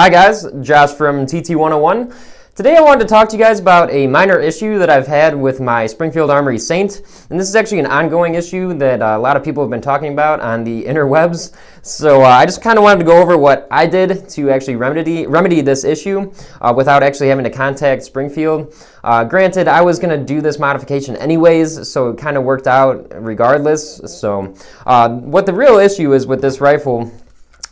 Hi guys, Josh from TT101. Today I wanted to talk to you guys about a minor issue that I've had with my Springfield Armory Saint. And this is actually an ongoing issue that a lot of people have been talking about on the interwebs. So I just kind of wanted to go over what I did to actually remedy this issue without actually having to contact Springfield. Granted, I was going to do this modification anyways, so it kind of worked out regardless. So what the real issue is with this rifle,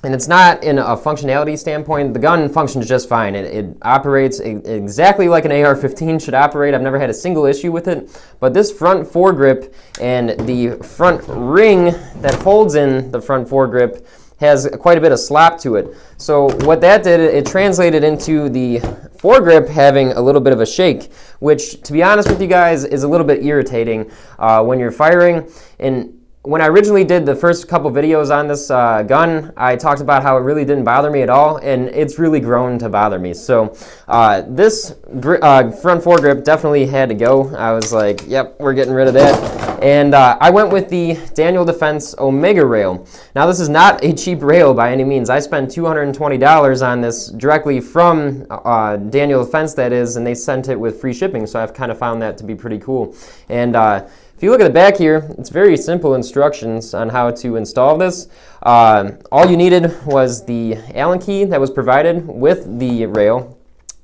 and it's not in a functionality standpoint, the gun functions just fine. It operates exactly like an AR-15 should operate. I've never had a single issue with it. But this front foregrip and the front ring that holds in the front foregrip has quite a bit of slop to it. So what that did, it translated into the foregrip having a little bit of a shake, which, to be honest with you guys, is a little bit irritating when you're firing. And when I originally did the first couple videos on this gun, I talked about how it really didn't bother me at all, and it's really grown to bother me. So this front foregrip definitely had to go. I was like, yep, we're getting rid of that. And I went with the Daniel Defense Omega rail. Now this is not a cheap rail by any means. I spent $220 on this directly from Daniel Defense, that is, and they sent it with free shipping, so I've kind of found that to be pretty cool. And if you look at the back here, it's very simple instructions on how to install this. All you needed was the Allen key that was provided with the rail,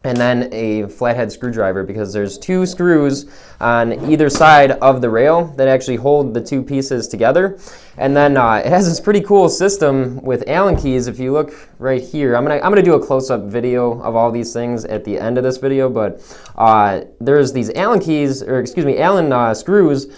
and then a flathead screwdriver, because there's two screws on either side of the rail that actually hold the two pieces together. And then it has this pretty cool system with Allen keys. If you look right here, I'm gonna do a close-up video of all these things at the end of this video, but there's these Allen keys, or excuse me, Allen screws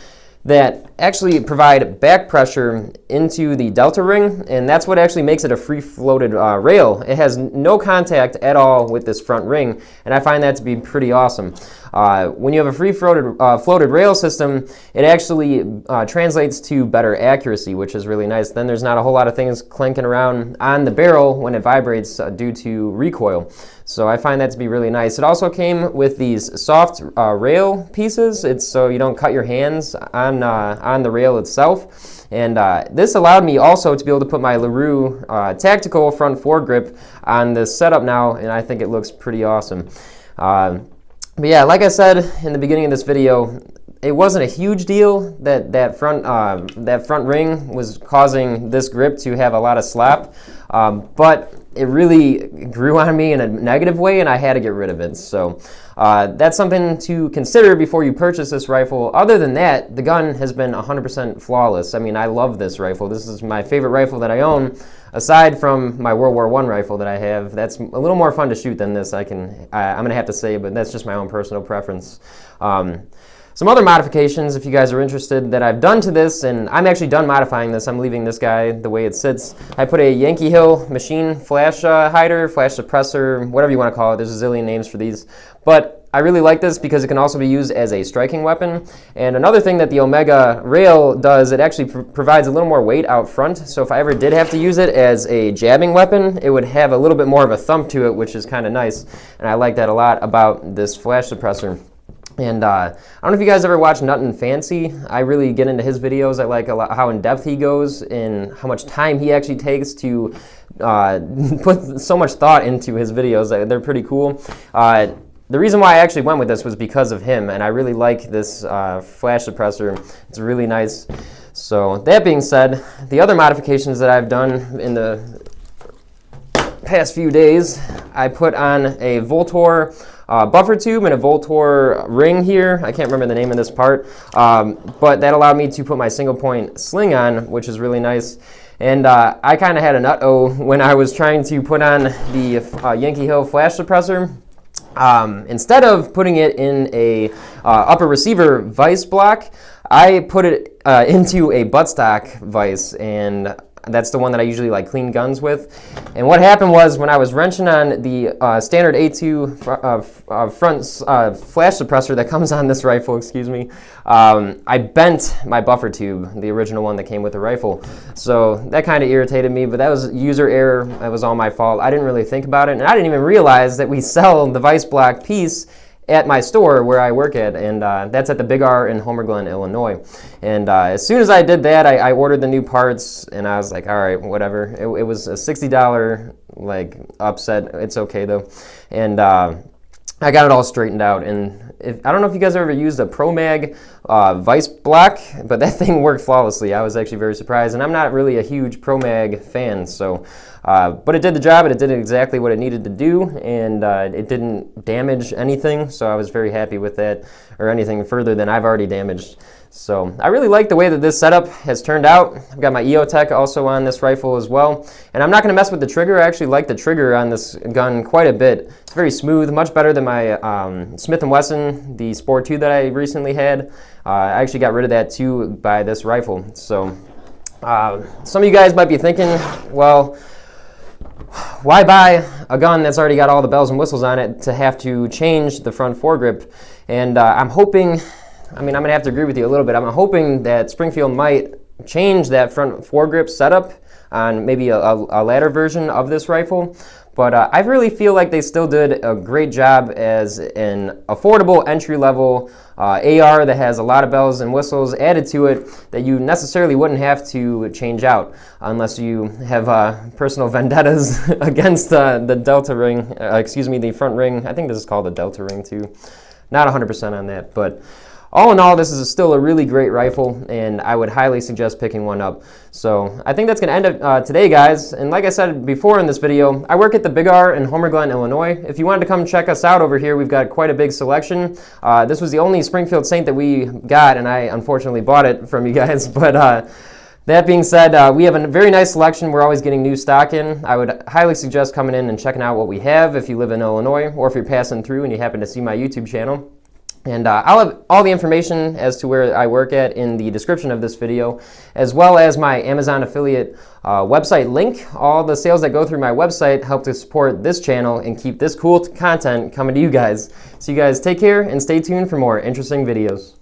that actually provide back pressure into the delta ring, and that's what actually makes it a free-floated rail. It has no contact at all with this front ring, and I find that to be pretty awesome. When you have a free-floated rail system, it actually translates to better accuracy, which is really nice. Then there's not a whole lot of things clanking around on the barrel when it vibrates due to recoil. So I find that to be really nice. It also came with these soft rail pieces. It's so you don't cut your hands on the rail itself. And this allowed me also to be able to put my LaRue tactical front foregrip on this setup now, and I think it looks pretty awesome. But yeah, like I said in the beginning of this video, it wasn't a huge deal that front ring was causing this grip to have a lot of slop, but it really grew on me in a negative way, and I had to get rid of it. So that's something to consider before you purchase this rifle. Other than that, the gun has been 100% flawless. I mean, I love this rifle. This is my favorite rifle that I own, aside from my World War I rifle that I have. That's a little more fun to shoot than this, I'm going to have to say, but that's just my own personal preference. Some other modifications, if you guys are interested, that I've done to this, and I'm actually done modifying this. I'm leaving this guy the way it sits. I put a Yankee Hill machine flash hider, flash suppressor, whatever you want to call it. There's a zillion names for these. But I really like this because it can also be used as a striking weapon. And another thing that the Omega rail does, it actually provides a little more weight out front. So if I ever did have to use it as a jabbing weapon, it would have a little bit more of a thump to it, which is kind of nice. And I like that a lot about this flash suppressor. And I don't know if you guys ever watch Nut and Fancy. I really get into his videos. I like a lot how in depth he goes and how much time he actually takes to put so much thought into his videos. They're pretty cool. The reason why I actually went with this was because of him, and I really like this flash suppressor. It's really nice. So that being said, the other modifications that I've done in the past few days, I put on a Voltor buffer tube and a Voltor ring here. I can't remember the name of this part, but that allowed me to put my single point sling on, which is really nice. And I kind of had a nut-o when I was trying to put on the Yankee Hill flash suppressor. Instead of putting it in a upper receiver vise block, I put it into a buttstock vise, and that's the one that I usually like clean guns with. And what happened was, when I was wrenching on the standard A2 front flash suppressor that comes on this rifle, excuse me, I bent my buffer tube, the original one that came with the rifle. So that kind of irritated me, but that was user error. That was all my fault. I didn't really think about it, and I didn't even realize that we sell the vice block piece at my store where I work at, and that's at the Big R in Homer Glen, Illinois. And as soon as I did that, I ordered the new parts, and I was like, all right, whatever. It was a $60 like upset. It's okay though. And I got it all straightened out, and I don't know if you guys ever used a Pro Mag Vice Block, but that thing worked flawlessly. I was actually very surprised, and I'm not really a huge Pro Mag fan, so but it did the job, and it did exactly what it needed to do, and it didn't damage anything, so I was very happy with that, or anything further than I've already damaged. So I really like the way that this setup has turned out. I've got my EOTech also on this rifle as well. And I'm not going to mess with the trigger. I actually like the trigger on this gun quite a bit. It's very smooth, much better than my Smith & Wesson, the Sport 2 that I recently had. I actually got rid of that too by this rifle. So some of you guys might be thinking, well, why buy a gun that's already got all the bells and whistles on it to have to change the front foregrip? And I'm hoping, I'm going to have to agree with you a little bit. I'm hoping that Springfield might change that front foregrip setup on maybe a latter version of this rifle. But I really feel like they still did a great job as an affordable entry-level AR that has a lot of bells and whistles added to it that you necessarily wouldn't have to change out unless you have personal vendettas against the Delta ring, the front ring. I think this is called the Delta ring too. Not 100% on that, but all in all, this is still a really great rifle, and I would highly suggest picking one up. So I think that's going to end it today, guys. And like I said before in this video, I work at the Big R in Homer Glen, Illinois. If you wanted to come check us out over here, we've got quite a big selection. This was the only Springfield Saint that we got, and I unfortunately bought it from you guys. But that being said, we have a very nice selection. We're always getting new stock in. I would highly suggest coming in and checking out what we have if you live in Illinois, or if you're passing through and you happen to see my YouTube channel. And I'll have all the information as to where I work at in the description of this video, as well as my Amazon affiliate website link. All the sales that go through my website help to support this channel and keep this cool content coming to you guys. So you guys take care and stay tuned for more interesting videos.